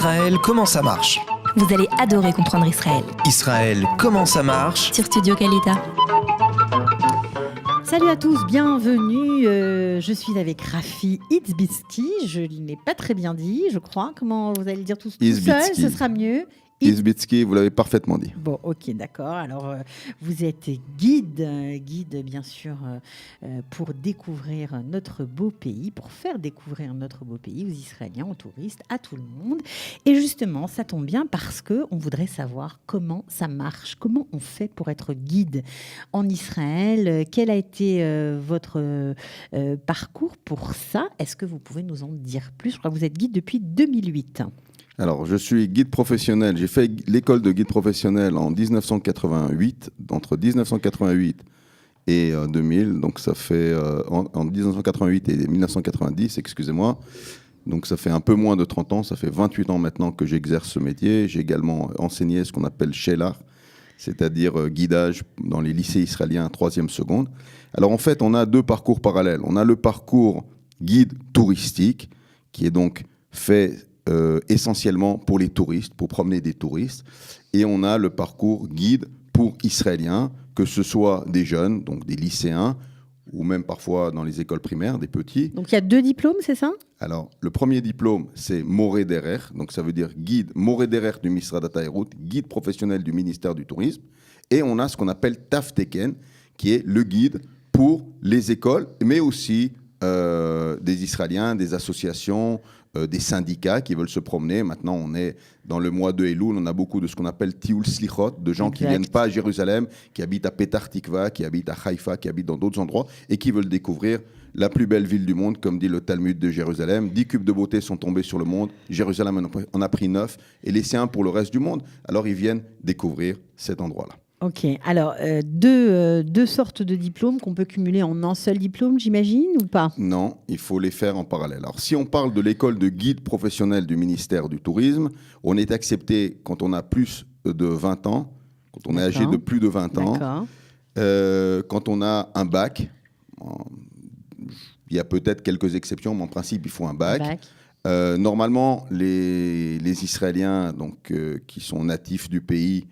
Israël, comment ça marche? Vous allez adorer comprendre Israël. Israël, comment ça marche? Sur Studio Kalita. Salut à tous, bienvenue. Je suis avec Rafi Itzbitski. Je ne l'ai pas très bien dit, je crois. Comment vous allez le dire tout seul? Ce sera mieux. Itzbitski, vous l'avez parfaitement dit. Bon, ok, d'accord. Alors, vous êtes guide bien sûr, pour découvrir notre beau pays, pour faire découvrir notre beau pays aux Israéliens, aux touristes, à tout le monde. Et justement, ça tombe bien parce qu'on voudrait savoir comment ça marche, comment on fait pour être guide en Israël. Quel a été votre parcours pour ça? Est-ce que vous pouvez nous en dire plus? Je crois que vous êtes guide depuis 2008. Alors, je suis guide professionnel. J'ai fait l'école de guide professionnel en 1988, entre 1988 et 2000. Donc, ça fait en 1988 et 1990, excusez-moi. Donc, ça fait un peu moins de 30 ans. Ça fait 28 ans maintenant que j'exerce ce métier. J'ai également enseigné ce qu'on appelle Shelar, c'est-à-dire guidage dans les lycées israéliens 3e seconde. Alors, en fait, on a deux parcours parallèles. On a le parcours guide touristique, qui est donc fait essentiellement pour les touristes, pour promener des touristes. Et on a le parcours guide pour Israéliens, que ce soit des jeunes, donc des lycéens, ou même parfois dans les écoles primaires, des petits. Donc il y a 2 diplômes, c'est ça? Alors, le premier diplôme, c'est Moré Derer, donc ça veut dire guide Moré Derer du Misrad HaTayarut, guide professionnel du ministère du Tourisme. Et on a ce qu'on appelle Taf Teken, qui est le guide pour les écoles, mais aussi des Israéliens, des associations, des syndicats qui veulent se promener. Maintenant, on est dans le mois de Elul, on a beaucoup de ce qu'on appelle Tioul Slichot, de gens qui ne viennent pas à Jérusalem, qui habitent à Petah Tikva, qui habitent à Haïfa, qui habitent dans d'autres endroits et qui veulent découvrir la plus belle ville du monde, comme dit le Talmud de Jérusalem. 10 cubes de beauté sont tombés sur le monde, Jérusalem en a pris 9 et laissé un pour le reste du monde. Alors ils viennent découvrir cet endroit-là. Ok, alors deux sortes de diplômes qu'on peut cumuler en un seul diplôme, j'imagine, ou pas? Non, il faut les faire en parallèle. Alors si on parle de l'école de guide professionnel du ministère du Tourisme, on est accepté quand on a plus de 20 ans, quand on est âgé de plus de 20 ans, quand on a un bac. Il y a peut-être quelques exceptions, mais en principe, il faut un bac. Normalement, les Israéliens donc, qui sont natifs du pays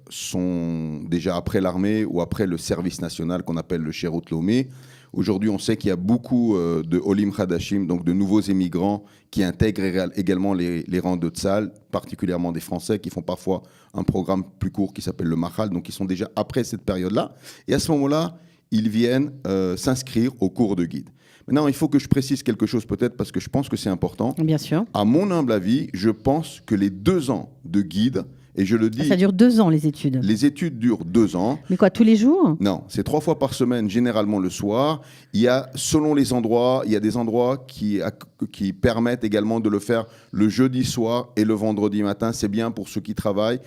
sont déjà après l'armée ou après le service national qu'on appelle le Sherut Laomi. Aujourd'hui, on sait qu'il y a beaucoup de Olim Hadashim, donc de nouveaux émigrants qui intègrent également les rangs de Tzal, particulièrement des Français qui font parfois un programme plus court qui s'appelle le Mahal, donc ils sont déjà après cette période-là. Et à ce moment-là, ils viennent s'inscrire au cours de guide. Maintenant, il faut que je précise quelque chose peut-être parce que je pense que c'est important. Bien sûr. À mon humble avis, je pense que les 2 ans de guide, et je le dis... Ça dure 2 ans, les études? Les études durent 2 ans. Mais quoi, tous les jours? Non, c'est 3 fois par semaine, généralement le soir. Il y a, selon les endroits, il y a des endroits qui permettent également de le faire le jeudi soir et le vendredi matin. C'est bien pour ceux qui travaillent.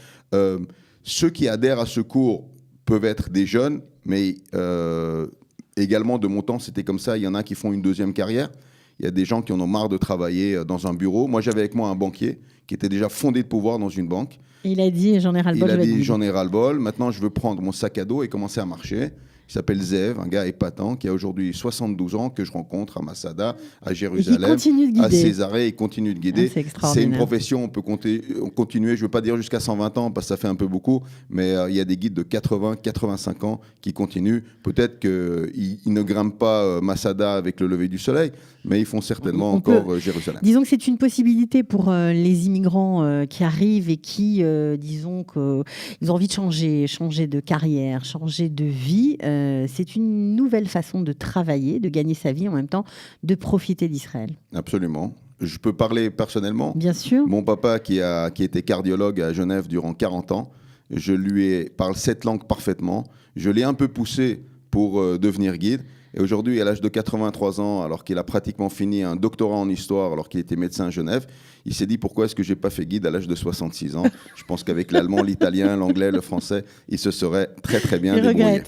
Ceux qui adhèrent à ce cours peuvent être des jeunes, mais également de mon temps, c'était comme ça. Il y en a qui font une deuxième carrière. Il y a des gens qui en ont marre de travailler dans un bureau. Moi, j'avais avec moi un banquier qui était déjà fondé de pouvoir dans une banque. Il a dit, j'en ai ras-le-bol. Il a dit, j'en ai ras-le-bol. Maintenant, je veux prendre mon sac à dos et commencer à marcher. Il s'appelle Zev, un gars épatant, qui a aujourd'hui 72 ans, que je rencontre à Masada, à Jérusalem, à Césarée. Il continue de guider. C'est une profession, on peut continuer, je ne veux pas dire jusqu'à 120 ans, parce que ça fait un peu beaucoup, mais il y a des guides de 80, 85 ans qui continuent. Peut-être qu'ils ne grimpent pas Masada avec le lever du soleil, mais ils font certainement encore Jérusalem. Disons que c'est une possibilité pour les immigrants qui arrivent et qui, disons qu'ils ont envie de changer de carrière, changer de vie. C'est une nouvelle façon de travailler, de gagner sa vie en même temps, de profiter d'Israël. Absolument. Je peux parler personnellement. Bien sûr. Mon papa, qui était cardiologue à Genève durant 40 ans, parle 7 langues parfaitement. Je l'ai un peu poussé pour devenir guide. Et aujourd'hui, à l'âge de 83 ans, alors qu'il a pratiquement fini un doctorat en histoire, alors qu'il était médecin à Genève, il s'est dit pourquoi est-ce que je n'ai pas fait guide à l'âge de 66 ans. Je pense qu'avec l'allemand, l'italien, l'anglais, le français, il se serait très très bien débrouillé.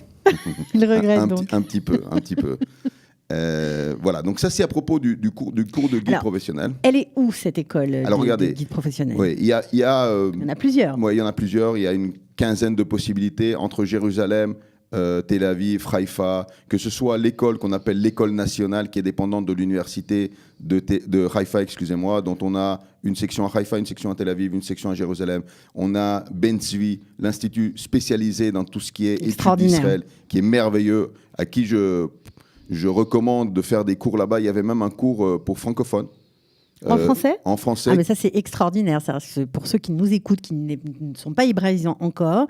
Il regrette donc. Un petit peu. Voilà, donc ça c'est à propos du cours de guide professionnel. Elle est où cette école regardez, de guide professionnel? Oui, il y en a plusieurs. Oui, il y en a plusieurs. Il y a une quinzaine de possibilités entre Jérusalem, Tel Aviv, Haïfa, que ce soit l'école qu'on appelle l'école nationale qui est dépendante de l'université de Haïfa, excusez-moi, dont on a une section à Haïfa, une section à Tel Aviv, une section à Jérusalem. On a Ben Tzvi, l'institut spécialisé dans tout ce qui est études d'Israël, qui est merveilleux, à qui je recommande de faire des cours là-bas. Il y avait même un cours pour francophones. En français ? En français. Ah, mais ça, c'est extraordinaire. Pour ceux qui nous écoutent, qui ne sont pas hébraïsants encore,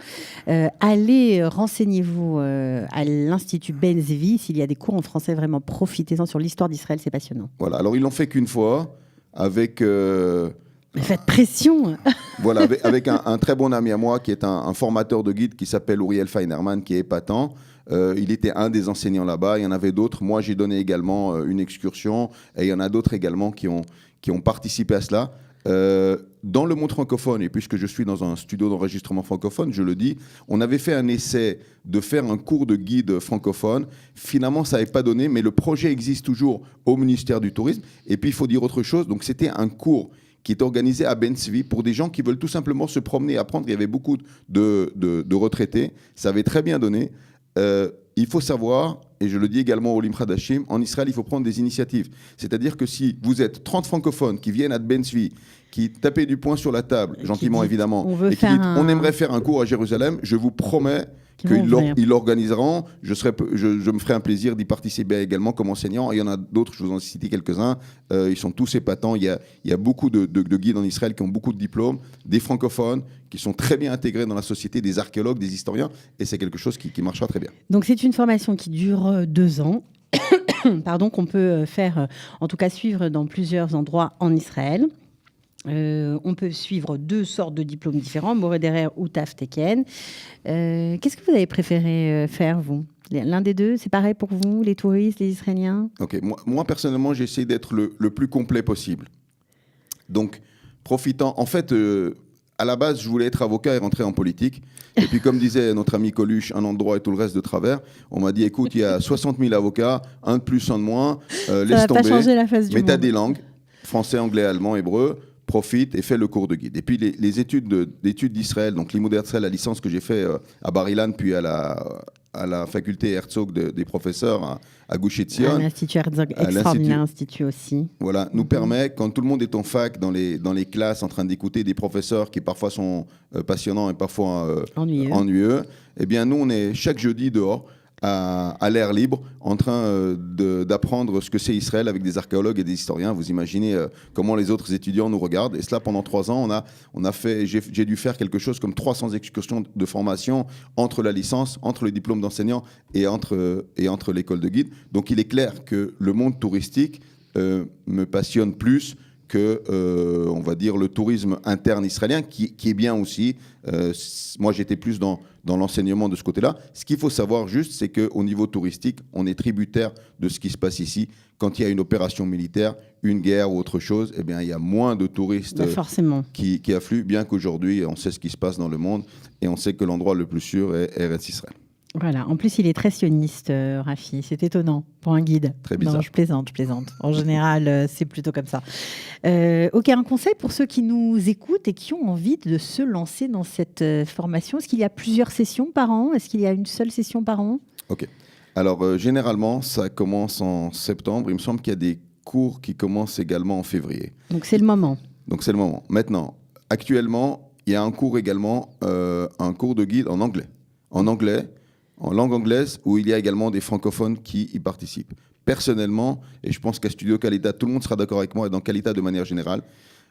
allez, renseignez-vous à l'Institut Ben Tzvi. S'il y a des cours en français, vraiment profitez-en sur l'histoire d'Israël, c'est passionnant. Voilà, alors ils l'ont fait qu'une fois, avec... Mais faites pression. Voilà, avec un très bon ami à moi, qui est un formateur de guide, qui s'appelle Uriel Feinerman, qui est épatant. Il était un des enseignants là-bas, il y en avait d'autres. Moi, j'ai donné également une excursion, et il y en a d'autres également qui ont participé à cela. Dans le monde francophone, et puisque je suis dans un studio d'enregistrement francophone, je le dis, on avait fait un essai de faire un cours de guide francophone. Finalement, ça n'avait pas donné, mais le projet existe toujours au ministère du Tourisme. Et puis, il faut dire autre chose. Donc, c'était un cours qui est organisé à Ben Tzvi pour des gens qui veulent tout simplement se promener et apprendre. Il y avait beaucoup de retraités. Ça avait très bien donné. Il faut savoir, et je le dis également au Olim Hadashim, en Israël, il faut prendre des initiatives. C'est-à-dire que si vous êtes 30 francophones qui viennent à Ben Tzvi, qui tapent du poing sur la table, gentiment évidemment, et qui disent on aimerait faire un cours à Jérusalem, je vous promets qu'ils l'organiseront. Je me ferai un plaisir d'y participer également comme enseignant. Et il y en a d'autres, je vous en cite quelques-uns. Ils sont tous épatants. Il y a beaucoup de guides en Israël qui ont beaucoup de diplômes, des francophones qui sont très bien intégrés dans la société, des archéologues, des historiens. Et c'est quelque chose qui marchera très bien. Donc c'est une formation qui dure 2 ans. Pardon, qu'on peut faire, en tout cas suivre dans plusieurs endroits en Israël. On peut suivre 2 sortes de diplômes différents, Moreh Derer ou Taf Teken. Qu'est-ce que vous avez préféré faire, vous ? L'un des deux, c'est pareil pour vous, les touristes, les Israéliens ? Ok, moi personnellement, j'essaie d'être le plus complet possible. Donc, profitant... En fait, à la base, je voulais être avocat et rentrer en politique. Et puis, comme disait notre ami Coluche, un endroit et tout le reste de travers, on m'a dit, écoute, il y a 60 000 avocats, un de plus, un de moins, laisse tomber. Ça va pas changer la face du monde. Mais tu as des langues, français, anglais, allemand, hébreu, profite et fais le cours de guide. Et puis les études d'Israël, donc Limoud Herzl, la licence que j'ai fait à Bar Ilan, puis à la faculté Herzog des professeurs à Gush Etzion. L'Institut Herzog, extraordinaire institut aussi. Voilà, nous permet, quand tout le monde est en fac, dans les classes, en train d'écouter des professeurs qui parfois sont passionnants et parfois ennuyeux, eh bien nous, on est chaque jeudi dehors, à l'air libre, en train d'apprendre ce que c'est Israël avec des archéologues et des historiens. Vous imaginez comment les autres étudiants nous regardent. Et cela, pendant 3 ans, j'ai dû faire quelque chose comme 300 excursions de formation entre la licence, entre le diplôme d'enseignant et entre l'école de guide. Donc, il est clair que le monde touristique me passionne plus que, on va dire, le tourisme interne israélien, qui est bien aussi. Moi, j'étais plus dans l'enseignement de ce côté-là. Ce qu'il faut savoir juste, c'est qu'au niveau touristique, on est tributaire de ce qui se passe ici. Quand il y a une opération militaire, une guerre ou autre chose, eh bien, il y a moins de touristes qui affluent, bien qu'aujourd'hui, on sait ce qui se passe dans le monde et on sait que l'endroit le plus sûr est Eretz Israël. Voilà, en plus il est très sioniste, Rafi, c'est étonnant pour un guide. Très bizarre. Non, je plaisante. En général, c'est plutôt comme ça. Ok, un conseil pour ceux qui nous écoutent et qui ont envie de se lancer dans cette formation. Est-ce qu'il y a plusieurs sessions par an ? Est-ce qu'il y a une seule session par an ? Ok. Alors, généralement, ça commence en septembre. Il me semble qu'il y a des cours qui commencent également en février. Donc, c'est le moment. Maintenant, actuellement, il y a un cours également, un cours de guide en anglais. En langue anglaise, où il y a également des francophones qui y participent. Personnellement, et je pense qu'à Studio Kalita, tout le monde sera d'accord avec moi, et dans Kalita de manière générale,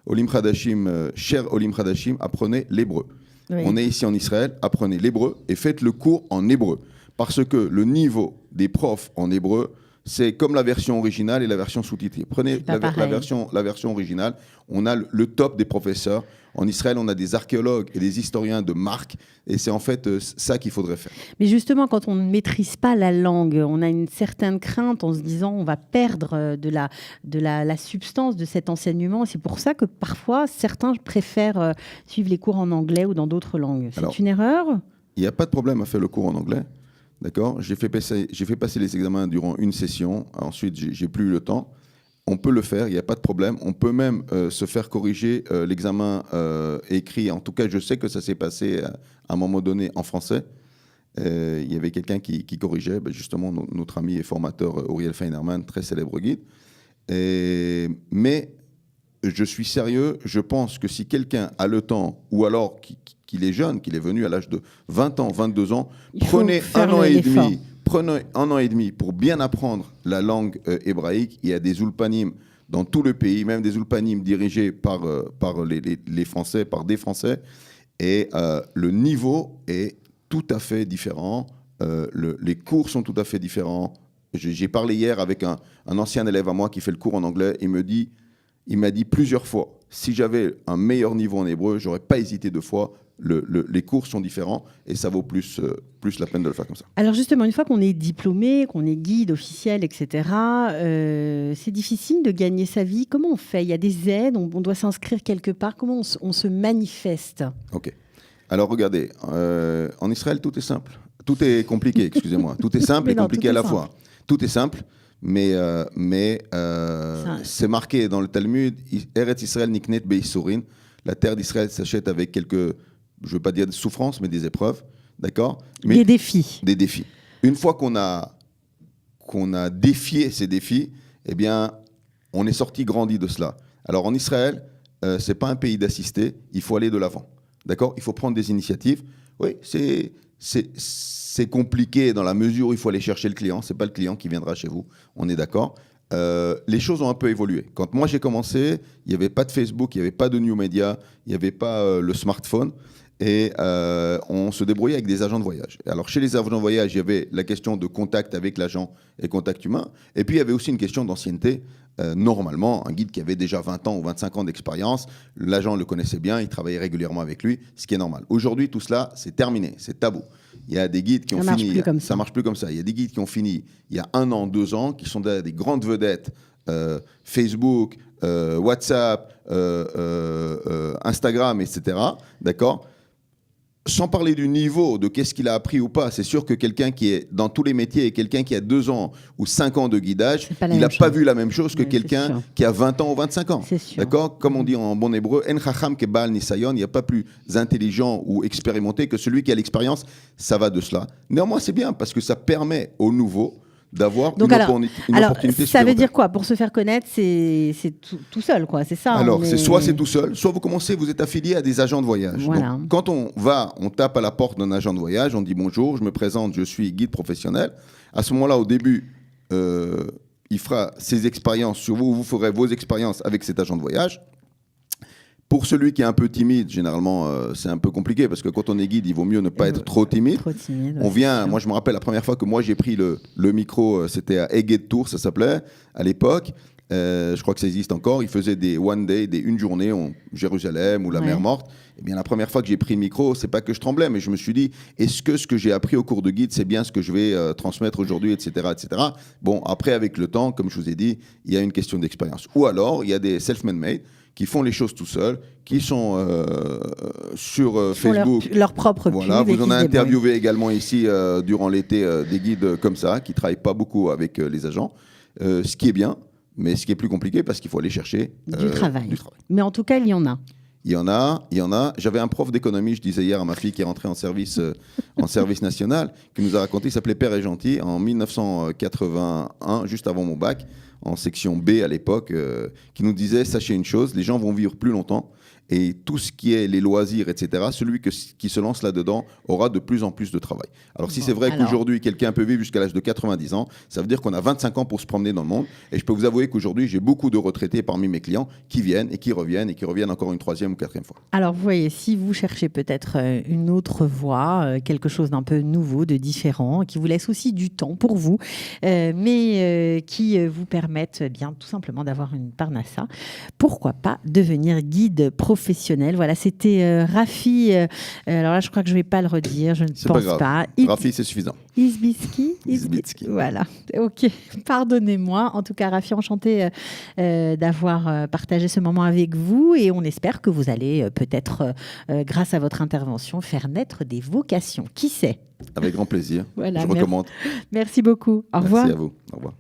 Olim Hadashim, cher Olim Hadashim, apprenez l'hébreu. Oui. On est ici en Israël, apprenez l'hébreu et faites le cours en hébreu. Parce que le niveau des profs en hébreu, c'est comme la version originale et la version sous-titrée. Prenez la version originale, on a le top des professeurs. En Israël, on a des archéologues et des historiens de marque, et c'est en fait ça qu'il faudrait faire. Mais justement, quand on ne maîtrise pas la langue, on a une certaine crainte en se disant on va perdre de la substance de cet enseignement. C'est pour ça que parfois, certains préfèrent suivre les cours en anglais ou dans d'autres langues. C'est une erreur ? Il n'y a pas de problème à faire le cours en anglais. D'accord ? J'ai fait passer les examens durant une session. Ensuite, j'ai plus eu le temps. On peut le faire, il n'y a pas de problème. On peut même se faire corriger l'examen écrit. En tout cas, je sais que ça s'est passé à un moment donné en français. il y avait quelqu'un qui corrigeait, justement notre ami et formateur Auriel Feinerman, très célèbre guide. Mais je suis sérieux, je pense que si quelqu'un a le temps, ou alors qu'il est jeune, qu'il est venu à l'âge de 20 ans, 22 ans, prenez un an et demi pour bien apprendre la langue hébraïque. Il y a des ulpanim dans tout le pays, même des ulpanim dirigés par les Français, par des Français. Et le niveau est tout à fait différent. Les cours sont tout à fait différents. J'ai parlé hier avec un ancien élève à moi qui fait le cours en anglais. Il m'a dit plusieurs fois, si j'avais un meilleur niveau en hébreu, j'aurais pas hésité 2 fois. Les cours sont différents et ça vaut plus la peine de le faire comme ça. Alors justement, une fois qu'on est diplômé, qu'on est guide officiel, etc., c'est difficile de gagner sa vie. Comment on fait ? Il y a des aides, on doit s'inscrire quelque part. Comment on se manifeste ? Ok. Alors regardez, en Israël, tout est simple. Tout est compliqué, excusez-moi. Tout est simple et compliqué à la fois. Tout est simple, mais c'est marqué dans le Talmud, Eretz Israël niknet be'isurin. La terre d'Israël s'achète avec quelques, je ne veux pas dire des souffrances, mais des épreuves. D'accord ? Mais des défis. Des défis. Une fois qu'on a défié ces défis, eh bien, on est sorti grandi de cela. Alors en Israël, ce n'est pas un pays d'assistés, il faut aller de l'avant. D'accord ? Il faut prendre des initiatives. Oui, c'est compliqué dans la mesure où il faut aller chercher le client. Ce n'est pas le client qui viendra chez vous, on est d'accord. Les choses ont un peu évolué. Quand moi j'ai commencé, il n'y avait pas de Facebook, il n'y avait pas de New Media, il n'y avait pas le smartphone. Et on se débrouillait avec des agents de voyage. Alors chez les agents de voyage, il y avait la question de contact avec l'agent et contact humain. Et puis il y avait aussi une question d'ancienneté. Normalement, un guide qui avait déjà 20 ans ou 25 ans d'expérience, l'agent le connaissait bien, il travaillait régulièrement avec lui, ce qui est normal. Aujourd'hui, tout cela, c'est terminé, c'est tabou. Il y a des guides qui ont fini. Ça marche plus comme ça. Il y a des guides qui ont fini il y a 1 an, 2 ans, qui sont des grandes vedettes. Facebook, WhatsApp, Instagram, etc. D'accord ? Sans parler du niveau, de qu'est-ce qu'il a appris ou pas, c'est sûr que quelqu'un qui est dans tous les métiers et quelqu'un qui a 2 ans ou 5 ans de guidage, il n'a pas vu la même chose que quelqu'un qui a 20 ans ou 25 ans. D'accord ? Comme on dit en bon hébreu, En chacham ke baal nisayon, il n'y a pas plus intelligent ou expérimenté que celui qui a l'expérience. Ça va de cela. Néanmoins, c'est bien parce que ça permet aux nouveaux d'avoir une opportunité. Ça veut dire quoi ? Pour se faire connaître, c'est tout seul, quoi. C'est ça. Alors, soit c'est tout seul, soit vous êtes affilié à des agents de voyage. Voilà. Donc, quand on tape à la porte d'un agent de voyage, on dit bonjour, je me présente, je suis guide professionnel. À ce moment-là, au début, il fera ses expériences sur vous, vous ferez vos expériences avec cet agent de voyage. Pour celui qui est un peu timide, généralement, c'est un peu compliqué parce que quand on est guide, il vaut mieux ne pas être trop timide. On vient, moi je me rappelle la première fois que moi j'ai pris le micro, c'était à Eged Tour, ça s'appelait à l'époque. Je crois que ça existe encore. Ils faisaient des one day, une journée en Jérusalem ou la mer Morte. Eh bien, la première fois que j'ai pris le micro, c'est pas que je tremblais, mais je me suis dit, est-ce que ce que j'ai appris au cours de guide, c'est bien ce que je vais transmettre aujourd'hui, etc., etc. Bon, après, avec le temps, comme je vous ai dit, il y a une question d'expérience. Ou alors, il y a des self-made qui font les choses tout seuls, qui sont sur Facebook. Leur propre pub. Voilà, vous en avez interviewé également ici durant l'été des guides comme ça, qui ne travaillent pas beaucoup avec les agents, ce qui est bien, mais ce qui est plus compliqué parce qu'il faut aller chercher du travail. Mais en tout cas, il y en a. Il y en a. J'avais un prof d'économie, je disais hier à ma fille qui est rentrée en service national, qui nous a raconté, il s'appelait Père et Gentil, en 1981, juste avant mon bac, en section B à l'époque, qui nous disait, sachez une chose, les gens vont vivre plus longtemps, et tout ce qui est les loisirs, etc., celui qui se lance là-dedans aura de plus en plus de travail. Alors si c'est vrai qu'aujourd'hui, quelqu'un peut vivre jusqu'à l'âge de 90 ans, ça veut dire qu'on a 25 ans pour se promener dans le monde. Et je peux vous avouer qu'aujourd'hui, j'ai beaucoup de retraités parmi mes clients qui viennent et qui reviennent encore une 3e ou 4e fois. Alors vous voyez, si vous cherchez peut-être une autre voie, quelque chose d'un peu nouveau, de différent, qui vous laisse aussi du temps pour vous, mais qui vous permettent bien tout simplement d'avoir une parnassa, pourquoi pas devenir guide professionnel. Voilà, c'était Rafi. Alors là, je crois que je ne vais pas le redire. Je ne pense pas. Rafi, c'est suffisant. Izbitski. Voilà. Ok. Pardonnez-moi. En tout cas, Rafi, enchanté d'avoir partagé ce moment avec vous. Et on espère que vous allez peut-être, grâce à votre intervention, faire naître des vocations. Qui sait ? Avec grand plaisir. Voilà, je recommande. Merci beaucoup. Au revoir. Merci à vous. Au revoir.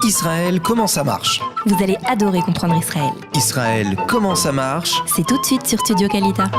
Israël, comment ça marche ? Vous allez adorer comprendre Israël. Israël, comment ça marche? C'est tout de suite sur Studio Kalita.